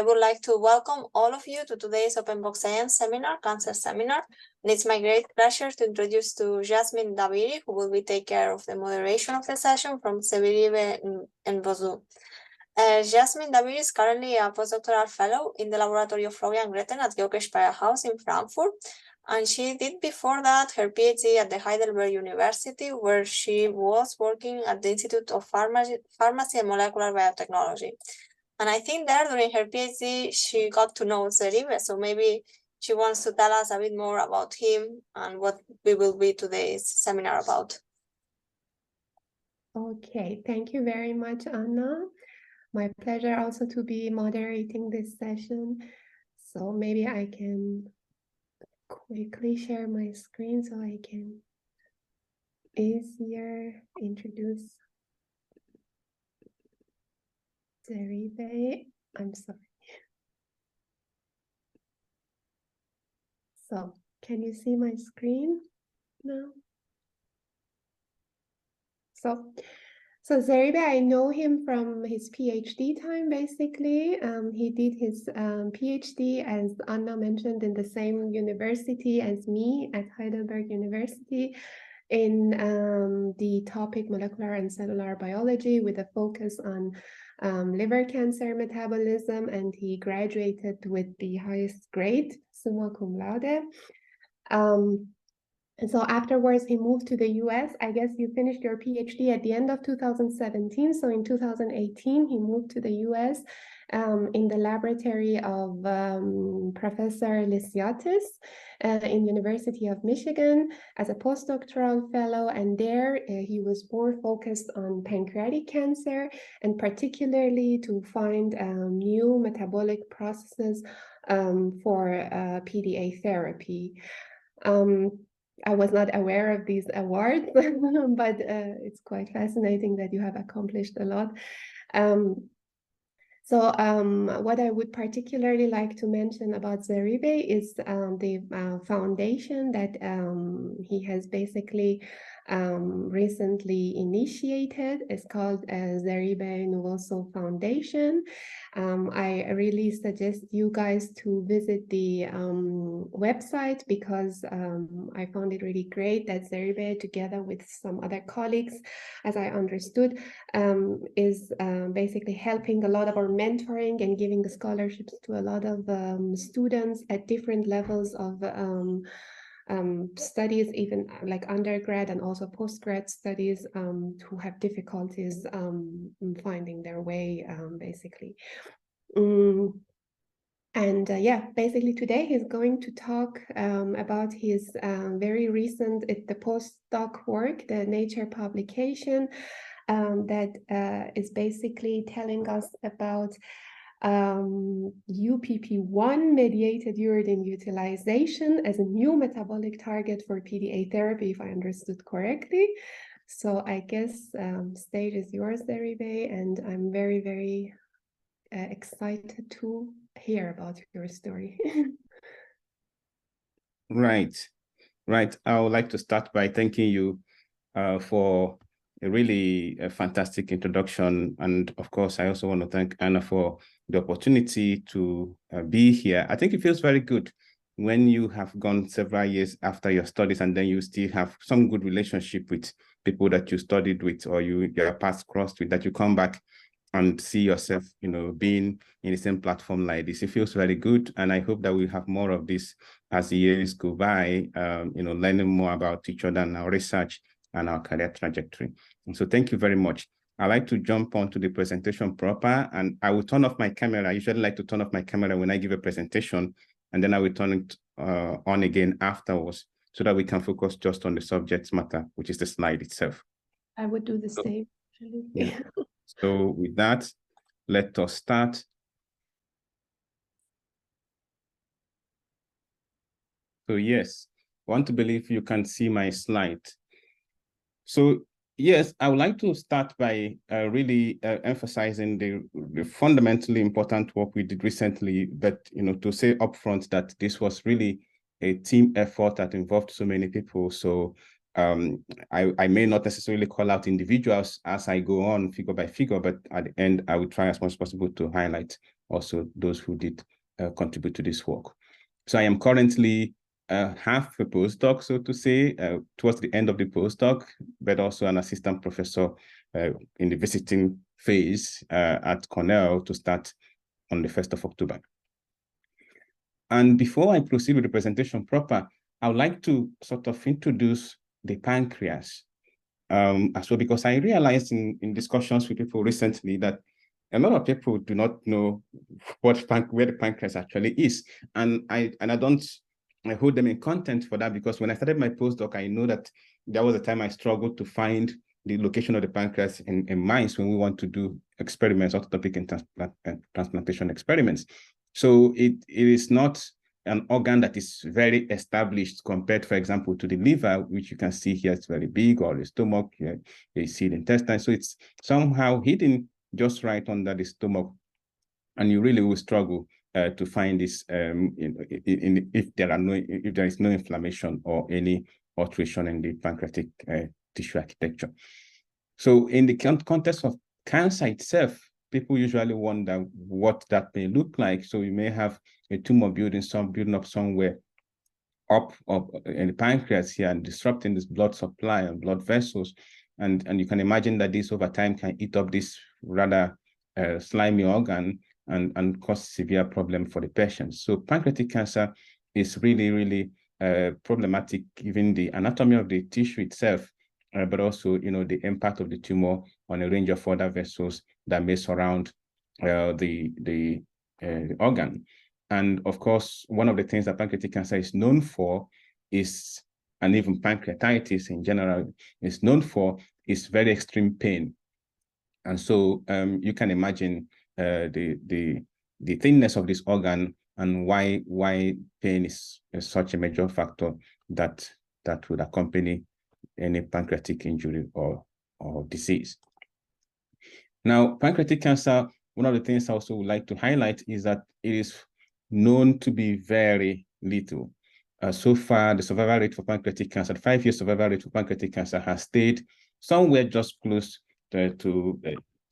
I would like to welcome all of you to today's OpenBox Science Seminar, Cancer Seminar. And it's my great pleasure to introduce to Yasamin Dabiri, who will be take care of the moderation of the session from Zeribe Nwosu. Yasamin Dabiri is currently a postdoctoral fellow in the laboratory of Florian Greten at Georg-Speyer-Haus in Frankfurt. And she did before that her PhD at the Heidelberg University, where she was working at the Institute of Pharmacy and Molecular Biotechnology. And I think there during her PhD, she got to know Zeribe. So maybe she wants to tell us a bit more about him and what we will be today's seminar about. Okay, thank you very much, Anna. My pleasure also to be moderating this session. So maybe I can quickly share my screen so I can easier introduce Zeribe. I'm sorry. So can you see my screen now? So Zeribe, I know him from his PhD time, basically. He did his PhD, as Anna mentioned, in the same university as me at Heidelberg University in the topic molecular and cellular biology with a focus on liver cancer metabolism, and he graduated with the highest grade, summa cum laude. And so afterwards, he moved to the US. I guess you finished your PhD at the end of 2017. So in 2018, he moved to the US in the laboratory of Professor Lysiatis in University of Michigan as a postdoctoral fellow. And there he was more focused on pancreatic cancer, and particularly to find new metabolic processes for PDA therapy. I was not aware of these awards, but it's quite fascinating that you have accomplished a lot. So what I would particularly like to mention about Zeribe is the foundation that he has basically recently initiated. It's called Zeribe Nwosu Foundation. I really suggest you guys to visit the website because I found it really great that Zeribe, together with some other colleagues, as I understood, is basically helping a lot of our mentoring and giving scholarships to a lot of students at different levels of studies, even like undergrad and also postgrad studies, who have difficulties finding their way, basically. Yeah, basically today he's going to talk about his very recent, the postdoc work, the Nature publication, that is basically telling us about UPP1 mediated uridine utilization as a new metabolic target for PDA therapy, if I understood correctly. So I guess stage is yours, Zeribe, and I'm very, very excited to hear about your story. Right. I would like to start by thanking you for a really fantastic introduction. And of course, I also want to thank Anna for the opportunity to be here. I think it feels very good when you have gone several years after your studies and then you still have some good relationship with people that you studied with or your paths crossed with, that you come back and see yourself, being in the same platform like this. It feels very good. And I hope that we'll have more of this as the years go by, learning more about each other and our research and our career trajectory. And so thank you very much. I like to jump onto the presentation proper, and I will turn off my camera. I usually like to turn off my camera when I give a presentation, and then I will turn it on again afterwards so that we can focus just on the subject matter, which is the slide itself. I would do the same, actually. Yeah. So with that, let us start. So yes, I want to believe you can see my slide. So yes, I would like to start by really emphasizing the fundamentally important work we did recently, but to say upfront that this was really a team effort that involved so many people. So I may not necessarily call out individuals as I go on figure by figure, but at the end, I will try as much as possible to highlight also those who did contribute to this work. So I am currently half a postdoc, so to say, towards the end of the postdoc, but also an assistant professor in the visiting phase at Cornell to start on the 1st of October. And before I proceed with the presentation proper, I would like to sort of introduce the pancreas as well, because I realized in discussions with people recently that a lot of people do not know where the pancreas actually is. And I don't hold them in content for that, because when I started my postdoc, I know that there was a time I struggled to find the location of the pancreas in mice when we want to do experiments, orthotopic and transplantation experiments. So it is not an organ that is very established compared, for example, to the liver, which you can see here, it's very big, or the stomach, here you see the intestine. So it's somehow hidden just right under the stomach, and you really will struggle to find this if there is no inflammation or any alteration in the pancreatic tissue architecture. So in the context of cancer itself, people usually wonder what that may look like. So you may have a tumor building up somewhere up in the pancreas here and disrupting this blood supply and blood vessels. And you can imagine that this over time can eat up this rather slimy organ and cause severe problem for the patient. So pancreatic cancer is really, really problematic, given the anatomy of the tissue itself, but also, the impact of the tumor on a range of other vessels that may surround the organ. And of course, one of the things that pancreatic cancer is known for is, and even pancreatitis in general is known for, is very extreme pain. And so you can imagine the thinness of this organ and why pain is such a major factor that would accompany any pancreatic injury or disease. Now, pancreatic cancer, one of the things I also would like to highlight is that it is known to be very little. So far, the survival rate for pancreatic cancer, the 5-year survival rate for pancreatic cancer has stayed somewhere just close to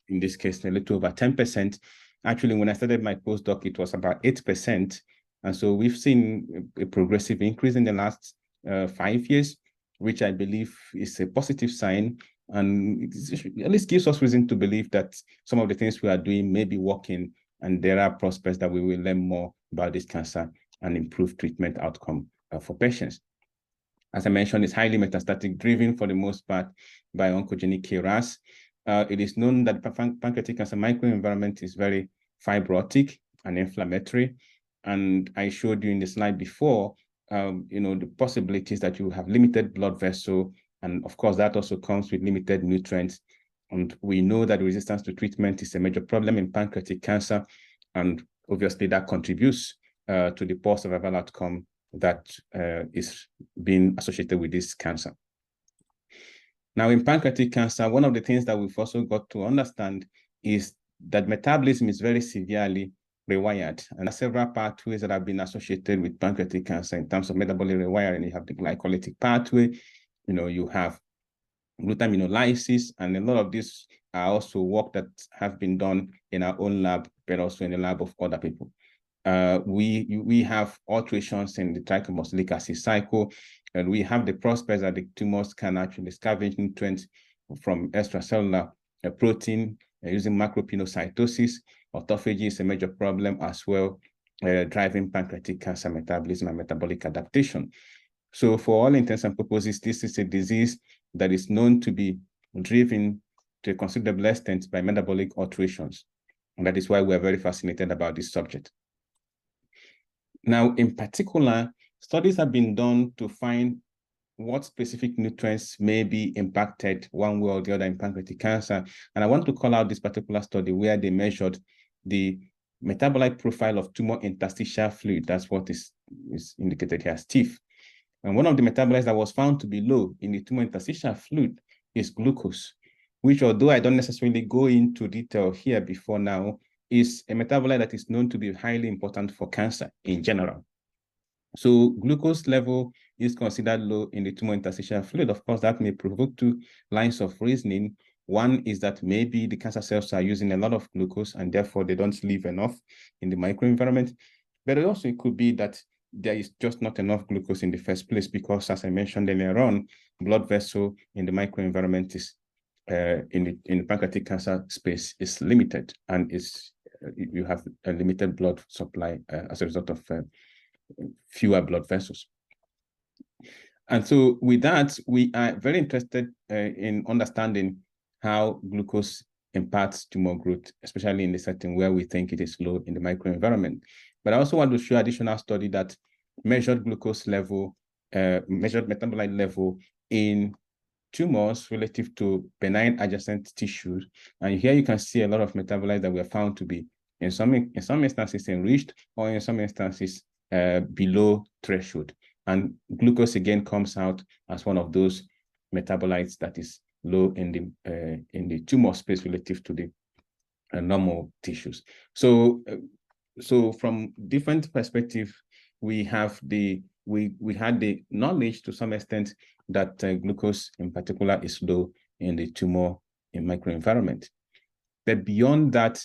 in this case, a little over 10%. Actually, when I started my postdoc, it was about 8%. And so we've seen a progressive increase in the last 5 years, which I believe is a positive sign. And it at least gives us reason to believe that some of the things we are doing may be working, and there are prospects that we will learn more about this cancer and improve treatment outcome for patients. As I mentioned, it's highly metastatic, driven for the most part by oncogenic KRAS. It is known that the pancreatic cancer microenvironment is very fibrotic and inflammatory. And I showed you in the slide before, the possibilities that you have limited blood vessel. And of course, that also comes with limited nutrients. And we know that resistance to treatment is a major problem in pancreatic cancer. And obviously that contributes to the poor survival outcome that is being associated with this cancer. Now, in pancreatic cancer, one of the things that we've also got to understand is that metabolism is very severely rewired. And there are several pathways that have been associated with pancreatic cancer in terms of metabolic rewiring. You have the glycolytic pathway, you have glutaminolysis, and a lot of these are also work that have been done in our own lab, but also in the lab of other people. We have alterations in the tricarboxylic acid cycle, and we have the prospects that the tumors can actually scavenge nutrients from extracellular protein using macropinocytosis. Autophagy is a major problem as well, driving pancreatic cancer metabolism and metabolic adaptation. So for all intents and purposes, this is a disease that is known to be driven to a considerable extent by metabolic alterations. And that is why we're very fascinated about this subject. Now, in particular, studies have been done to find what specific nutrients may be impacted one way or the other in pancreatic cancer. And I want to call out this particular study where they measured the metabolite profile of tumor interstitial fluid. That's what is indicated here as TIF. And one of the metabolites that was found to be low in the tumor interstitial fluid is glucose, which, although I don't necessarily go into detail here before now, is a metabolite that is known to be highly important for cancer in general. So glucose level is considered low in the tumor interstitial fluid. Of course, that may provoke two lines of reasoning. One is that maybe the cancer cells are using a lot of glucose and therefore they don't leave enough in the microenvironment. But also it could be that there is just not enough glucose in the first place because, as I mentioned earlier on, blood vessel in the microenvironment is in the pancreatic cancer space is limited, and you have a limited blood supply as a result of fewer blood vessels. And so with that, we are very interested in understanding how glucose impacts tumor growth, especially in the setting where we think it is low in the microenvironment. But I also want to show additional study that measured glucose level, measured metabolite level in tumors relative to benign adjacent tissues. And here you can see a lot of metabolites that were found to be, in some instances, enriched, or in some instances, below threshold. And glucose again comes out as one of those metabolites that is low in the tumor space relative to the normal tissues. So from different perspectives, we have we had the knowledge to some extent that glucose in particular is low in the tumor microenvironment. But beyond that,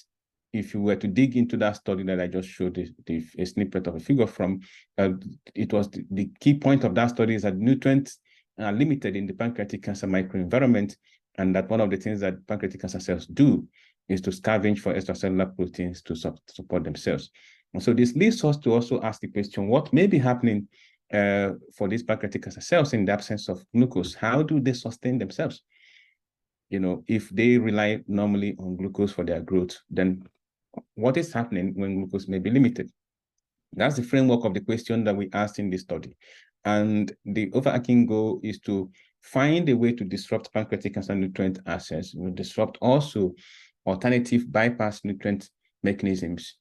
if you were to dig into that study that I just showed a snippet of a figure from, it was the key point of that study is that nutrients are limited in the pancreatic cancer microenvironment, and that one of the things that pancreatic cancer cells do is to scavenge for extracellular proteins to support themselves. And so this leads us to also ask the question, what may be happening for these pancreatic cancer cells in the absence of glucose? How do they sustain themselves? You know, if they rely normally on glucose for their growth, then what is happening when glucose may be limited? That's the framework of the question that we asked in this study. And the overarching goal is to find a way to disrupt pancreatic cancer nutrient access, disrupt also alternative bypass nutrient mechanisms,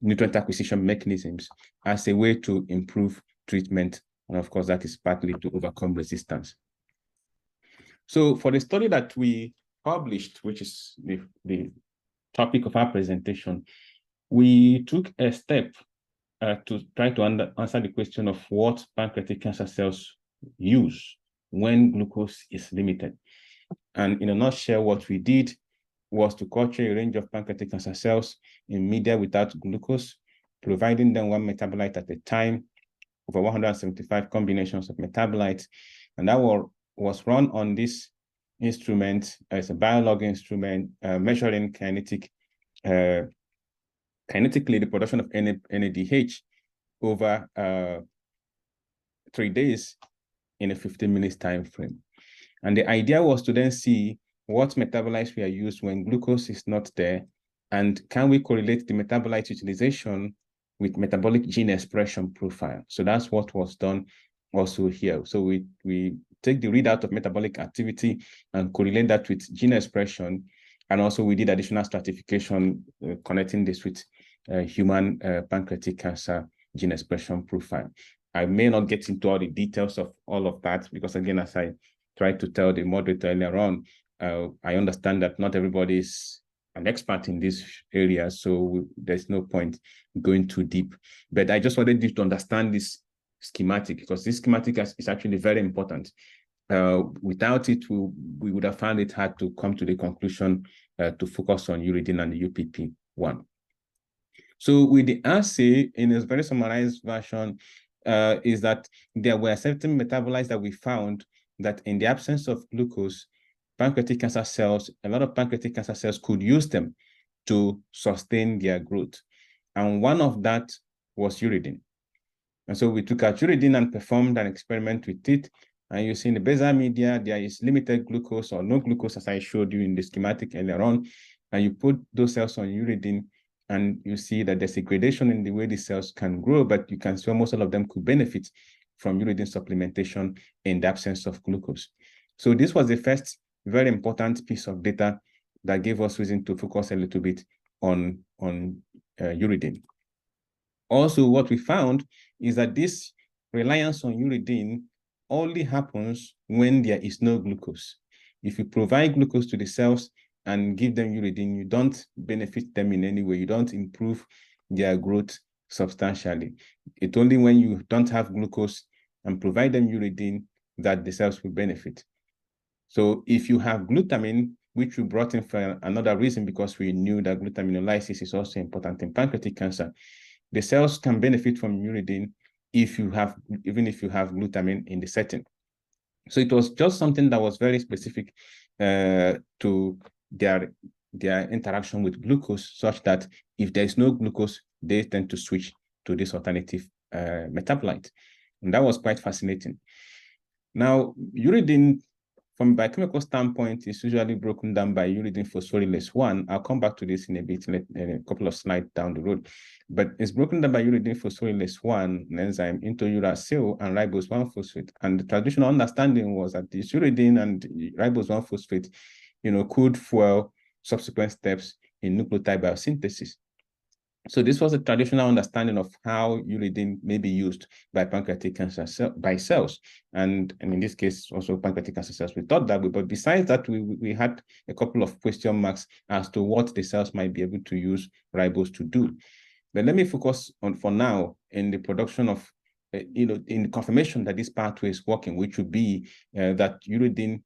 nutrient acquisition mechanisms, as a way to improve treatment. And of course, that is partly to overcome resistance. So for the study that we published, which is the topic of our presentation, we took a step to try to answer the question of what pancreatic cancer cells use when glucose is limited. And in a nutshell, what we did was to culture a range of pancreatic cancer cells in media without glucose, providing them one metabolite at a time, over 175 combinations of metabolites. And that was run on this instrument as a biolog instrument, measuring kinetically the production of NADH over 3 days in a 15-minute time frame. And the idea was to then see what metabolites were used when glucose is not there, and can we correlate the metabolite utilization with metabolic gene expression profile. So that's what was done also here. So we take the readout of metabolic activity and correlate that with gene expression. And also we did additional stratification connecting this with human pancreatic cancer gene expression profile. I may not get into all the details of all of that because, again, as I tried to tell the moderator earlier on, I understand that not everybody is an expert in this area, so there's no point going too deep. But I just wanted you to understand this schematic, because this schematic is actually very important. Without it, we would have found it hard to come to the conclusion to focus on uridine and the UPP1. So with the assay, in a very summarized version, is that there were certain metabolites that we found that in the absence of glucose, pancreatic cancer cells, a lot of pancreatic cancer cells could use them to sustain their growth. And one of that was uridine. And so we took out uridine and performed an experiment with it. And you see in the basal media, there is limited glucose or no glucose, as I showed you in the schematic earlier on. And you put those cells on uridine, and you see that there's a gradation in the way the cells can grow, but you can see almost all of them could benefit from uridine supplementation in the absence of glucose. So this was the first very important piece of data that gave us reason to focus a little bit on uridine. Also, what we found is that this reliance on uridine only happens when there is no glucose. If you provide glucose to the cells and give them uridine, you don't benefit them in any way. You don't improve their growth substantially. It's only when you don't have glucose and provide them uridine that the cells will benefit. So if you have glutamine, which we brought in for another reason, because we knew that glutaminolysis is also important in pancreatic cancer. The cells can benefit from uridine even if you have glutamine in the setting. So it was just something that was very specific to their interaction with glucose, such that if there is no glucose, they tend to switch to this alternative metabolite. And that was quite fascinating. Now, uridine, from a biochemical standpoint, is usually broken down by uridine phosphorylase 1. I'll come back to this in a bit, in a couple of slides down the road. But it's broken down by uridine phosphorylase 1, an enzyme, into uracil and ribose 1-phosphate. And the traditional understanding was that this uridine and ribose 1-phosphate, could fuel subsequent steps in nucleotide biosynthesis. So this was a traditional understanding of how uridine may be used by pancreatic cancer cells, and in this case also pancreatic cancer cells. We thought that, but besides that, we had a couple of question marks as to what the cells might be able to use ribose to do. But let me focus on, for now, in the production of, in the confirmation that this pathway is working, which would be that uridine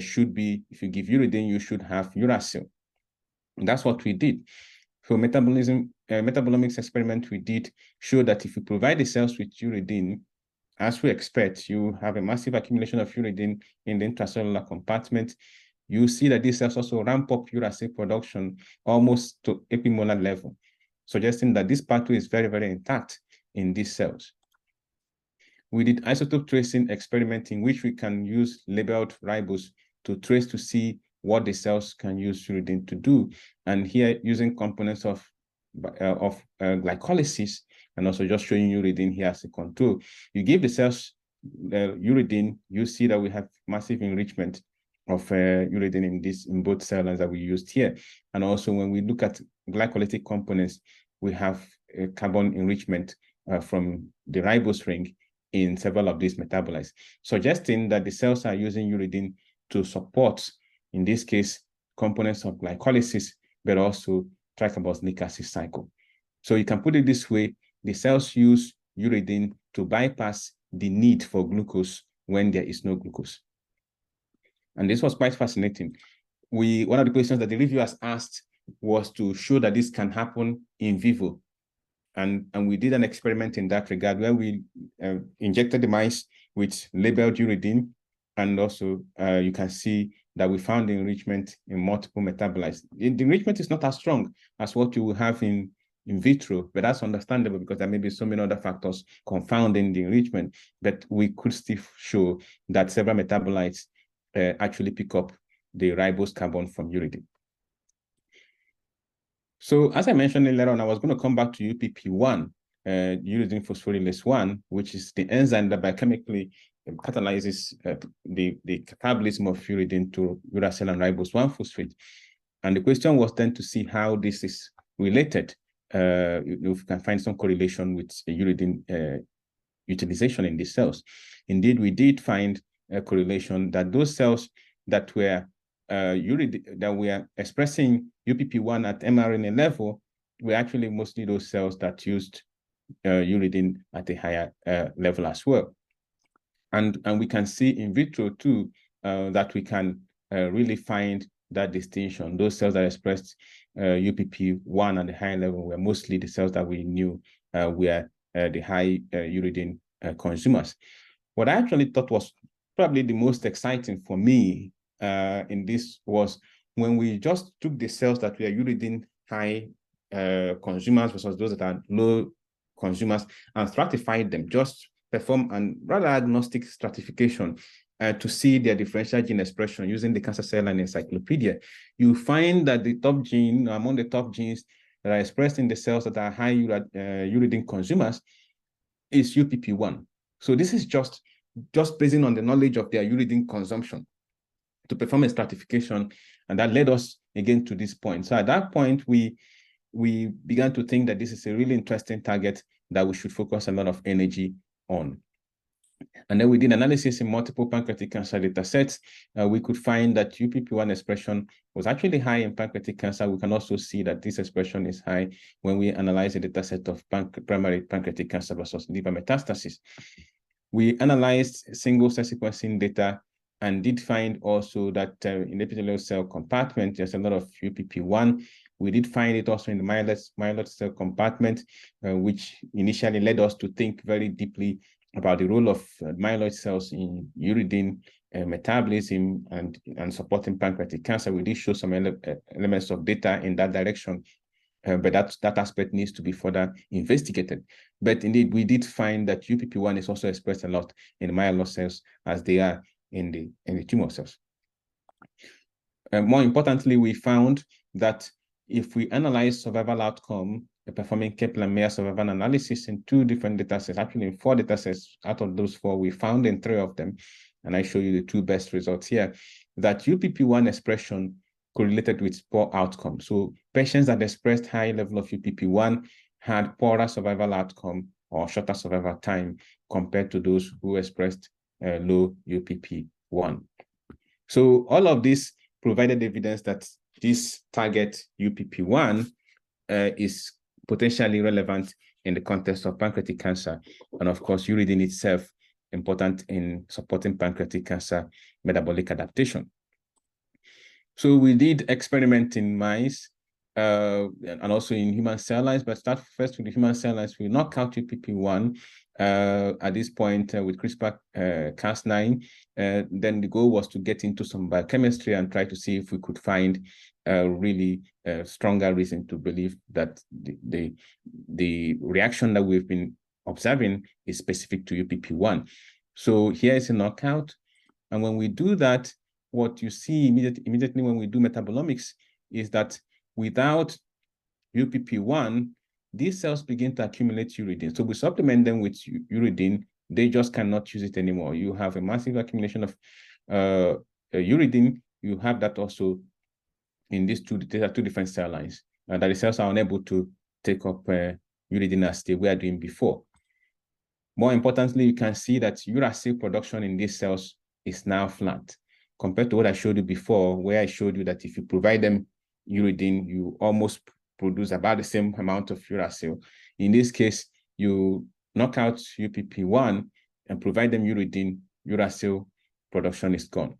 should be, if you give uridine, you should have uracil. And that's what we did. So metabolomics experiment we did show that if you provide the cells with uridine, as we expect, you have a massive accumulation of uridine in the intracellular compartment. You see that these cells also ramp up uracil production almost to equimolar level, suggesting that this pathway is very, very intact in these cells. We did isotope tracing experiment in which we can use labeled ribose to trace to see what the cells can use uridine to do. And here, using components of glycolysis, and also just showing uridine here as a control. You give the cells uridine, you see that we have massive enrichment of uridine in both cell lines that we used here. And also when we look at glycolytic components, we have carbon enrichment from the ribose ring in several of these metabolites, suggesting that the cells are using uridine to support, in this case, components of glycolysis, but also tricarboxylic acid cycle. So you can put it this way: the cells use uridine to bypass the need for glucose when there is no glucose. And this was quite fascinating. One of the questions that the reviewers asked was to show that this can happen in vivo. And we did an experiment in that regard where we injected the mice with labeled uridine, and also you can see that we found the enrichment in multiple metabolites. The enrichment is not as strong as what you will have in vitro, but that's understandable because there may be so many other factors confounding the enrichment, but we could still show that several metabolites actually pick up the ribose carbon from uridine. So as I mentioned earlier on, I was going to come back to UPP1, uridine phosphorylase 1, which is the enzyme that biochemically catalyzes the catabolism of uridine to uracil and ribose 1-phosphate. And the question was then to see how this is related, if we can find some correlation with uridine utilization in these cells. Indeed, we did find a correlation that those cells that were expressing UPP1 at mRNA level were actually mostly those cells that used uridine at a higher level as well. And we can see in vitro too that we can really find that distinction. Those cells that expressed UPP1 at the high level were mostly the cells that we knew were the high uridine consumers. What I actually thought was probably the most exciting for me in this was when we just took the cells that were uridine high consumers versus those that are low consumers and stratified them, just perform a rather agnostic stratification to see their differential gene expression using the Cancer Cell Line Encyclopedia. You find that the top gene, among the top genes that are expressed in the cells that are high uridine consumers, is UPP1. So this is just based on the knowledge of their uridine consumption to perform a stratification, and that led us again to this point. So at that point, we began to think that this is a really interesting target that we should focus a lot of energy on. And then we did analysis in multiple pancreatic cancer data sets. We could find that UPP1 expression was actually high in pancreatic cancer. We can also see that this expression is high when we analyze a data set of primary pancreatic cancer versus liver metastasis. We analyzed single cell sequencing data and did find also that in the epithelial cell compartment, there's a lot of UPP1. We did find it also in the myeloid cell compartment, which initially led us to think very deeply about the role of myeloid cells in uridine metabolism and supporting pancreatic cancer. We did show some elements of data in that direction, but that aspect needs to be further investigated. But indeed, we did find that UPP1 is also expressed a lot in myeloid cells as they are in the tumor cells. More importantly, we found that if we analyze survival outcome, performing Kaplan-Meier survival analysis in 2 different data sets, actually in 4 data sets, out of those 4, we found in 3 of them, and I show you the 2 best results here, that UPP1 expression correlated with poor outcome. So patients that expressed high level of UPP1 had poorer survival outcome or shorter survival time compared to those who expressed low UPP1. So all of this provided evidence that this target UPP1 is potentially relevant in the context of pancreatic cancer. And of course, uridine itself important in supporting pancreatic cancer metabolic adaptation. So we did experiment in mice and also in human cell lines, but start first with the human cell lines. We knock out UPP1 at this point with CRISPR-Cas9. Then the goal was to get into some biochemistry and try to see if we could find a really stronger reason to believe that the reaction that we've been observing is specific to UPP1. So here is a knockout. And when we do that, what you see immediately when we do metabolomics is that without UPP1, these cells begin to accumulate uridine. So we supplement them with uridine, they just cannot use it anymore. You have a massive accumulation of uridine. You have that also in these 2 different cell lines, that the cells are unable to take up uridine as they were doing before. More importantly, you can see that uracil production in these cells is now flat, compared to what I showed you before, where I showed you that if you provide them uridine, you almost produce about the same amount of uracil. In this case, you knock out UPP1 and provide them uridine, uracil production is gone.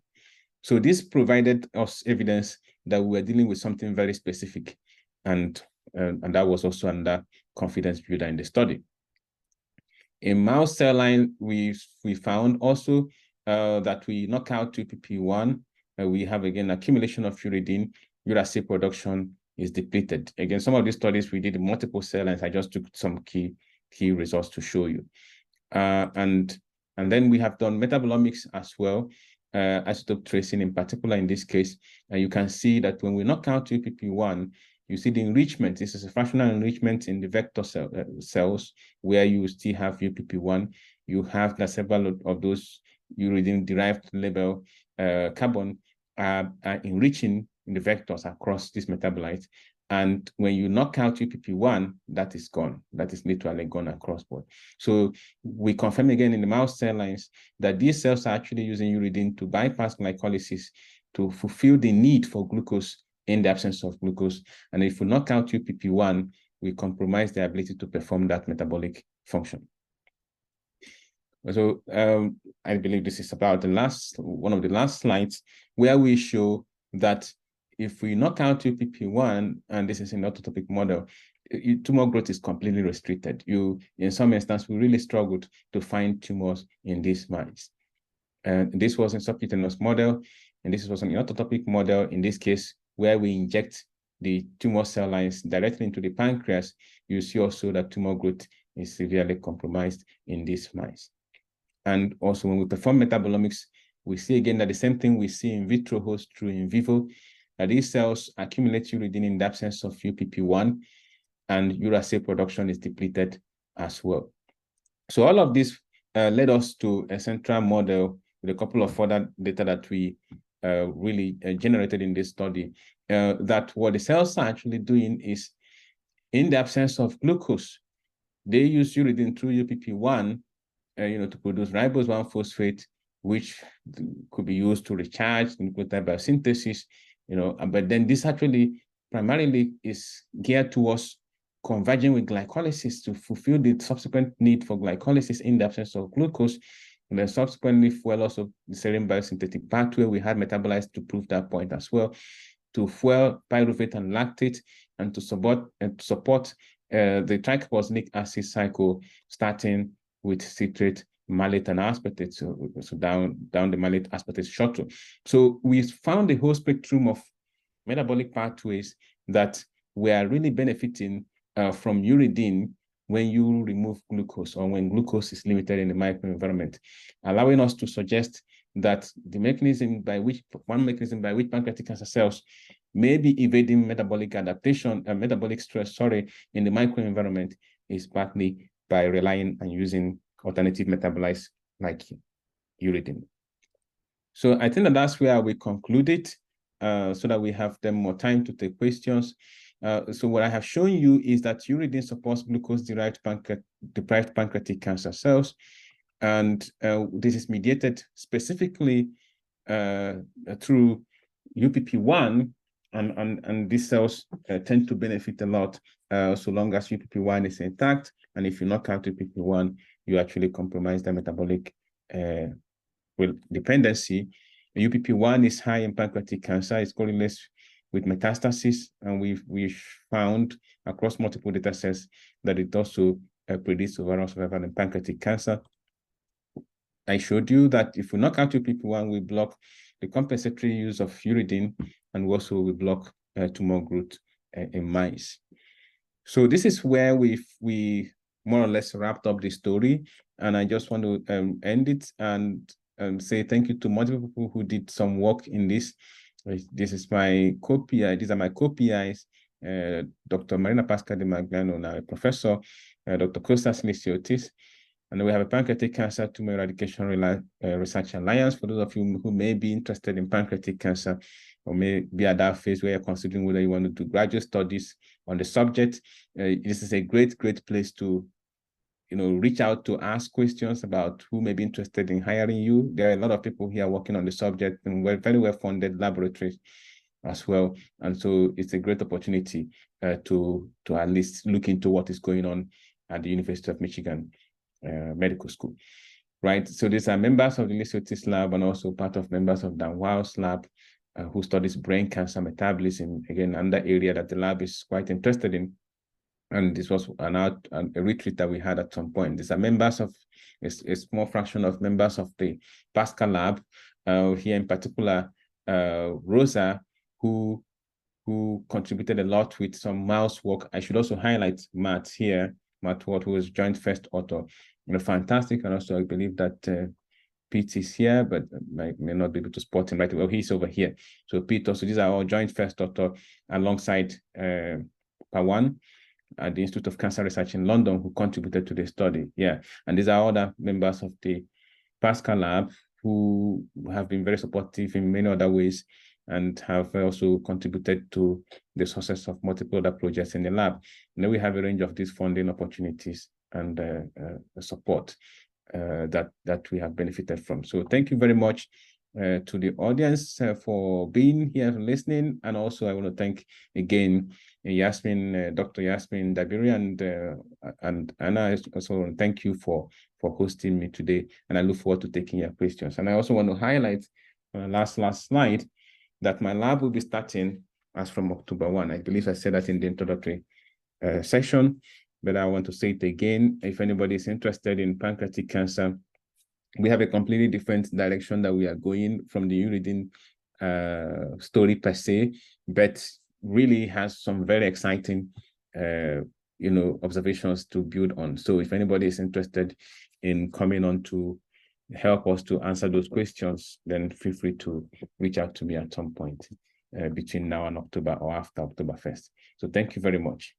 So this provided us evidence that we were dealing with something very specific, and that was also under confidence builder in the study. In mouse cell line, we found also that we knock out UPP1, we have again accumulation of uridine, uracil production is depleted. Again, some of these studies we did in multiple cell lines. I just took some key results to show you. And then we have done metabolomics as well, isotope tracing in particular in this case. And you can see that when we knock out UPP1, you see the enrichment. This is a fractional enrichment in the vector cells where you still have UPP1. You have that several of those uridine-derived label carbon are enriching in the vectors across these metabolites. And when you knock out UPP1, that is gone. That is literally gone across board. So we confirm again in the mouse cell lines that these cells are actually using uridine to bypass glycolysis to fulfill the need for glucose in the absence of glucose. And if we knock out UPP1, we compromise the ability to perform that metabolic function. So I believe this is about one of the last slides, where we show that if we knock out UPP1, and this is an autotopic model, tumor growth is completely restricted. In some instances, we really struggled to find tumors in these mice. And this was a subcutaneous model, and this was an autotopic model, in this case, where we inject the tumor cell lines directly into the pancreas. You see also that tumor growth is severely compromised in these mice. And also when we perform metabolomics, we see again that the same thing we see in vitro holds true in vivo, that these cells accumulate uridine in the absence of UPP1, and uracil production is depleted as well. So all of this led us to a central model with a couple of further data that we really generated in this study, that what the cells are actually doing is, in the absence of glucose, they use uridine through UPP1 to produce ribose 1-phosphate, which could be used to recharge nucleotide biosynthesis, but then this actually primarily is geared towards converging with glycolysis to fulfill the subsequent need for glycolysis in the absence of glucose. And then subsequently, fuel also the serine biosynthetic pathway. We had metabolites to prove that point as well, to fuel pyruvate and lactate, and to support the tricarboxylic acid cycle, starting with citrate, malate, and aspartate. So down the malate aspartate shuttle. So we found a whole spectrum of metabolic pathways that were really benefiting from uridine when you remove glucose, or when glucose is limited in the microenvironment, allowing us to suggest that one mechanism by which pancreatic cancer cells may be evading metabolic adaptation and metabolic stress, in the microenvironment is partly by relying and using alternative metabolites like uridine. So I think that's where we concluded, so that we have them more time to take questions. So what I have shown you is that uridine supports glucose-derived deprived pancreatic cancer cells, and this is mediated specifically through UPP1, and these cells tend to benefit a lot so long as UPP1 is intact. And if you knock out UPP1, you actually compromise the metabolic dependency. UPP1 is high in pancreatic cancer. It correlates with metastasis, and we've found across multiple data sets that it also predicts overall survival in pancreatic cancer. I showed you that if we knock out UPP1, we block the compensatory use of uridine, and also we block tumor growth in mice. So this is where we more or less wrapped up the story, and I just want to end it and say thank you to multiple people who did some work in this. This is my co-PI. These are my co-PIs, Dr. Marina Pascal de Magliano, now a professor, Dr. Kostas Lysiotis, and then we have a Pancreatic Cancer Tumor Eradication Research Alliance for those of you who may be interested in pancreatic cancer, or may be at that phase where you're considering whether you want to do graduate studies on the subject. This is a great place to reach out to ask questions about who may be interested in hiring you. There are a lot of people here working on the subject, and we're very well-funded laboratories as well. And so it's a great opportunity to at least look into what is going on at the University of Michigan Medical School, right? So these are members of the Lysiotis lab, and also part of members of Dan Wow's lab, who studies brain cancer metabolism, again, another area that the lab is quite interested in. And this was a retreat that we had at some point. These are members of a small fraction of members of the Pascal lab, here in particular, Rosa, who contributed a lot with some mouse work. I should also highlight Matt here, Matt Ward, who was joint first author. Fantastic. And also I believe that Pete is here, but I may not be able to spot him right away. Well, he's over here. So Pete, also, these are all joint first author alongside Pawan at the Institute of Cancer Research in London, who contributed to the study. Yeah, and these are other members of the Pascal lab who have been very supportive in many other ways, and have also contributed to the success of multiple other projects in the lab. And then we have a range of these funding opportunities and support that we have benefited from. So thank you very much to the audience for being here and listening. And also I want to thank again Yasamin, Dr. Yasamin Dabiri, and Anna. I also want to thank you for hosting me today, and I look forward to taking your questions. And I also want to highlight last slide that my lab will be starting as from October 1. I believe I said that in the introductory session, but I want to say it again. If anybody is interested in pancreatic cancer, we have a completely different direction that we are going from the uridine story per se, but really has some very exciting observations to build on. So if anybody is interested in coming on to help us to answer those questions, then feel free to reach out to me at some point between now and October, or after October 1st. So thank you very much.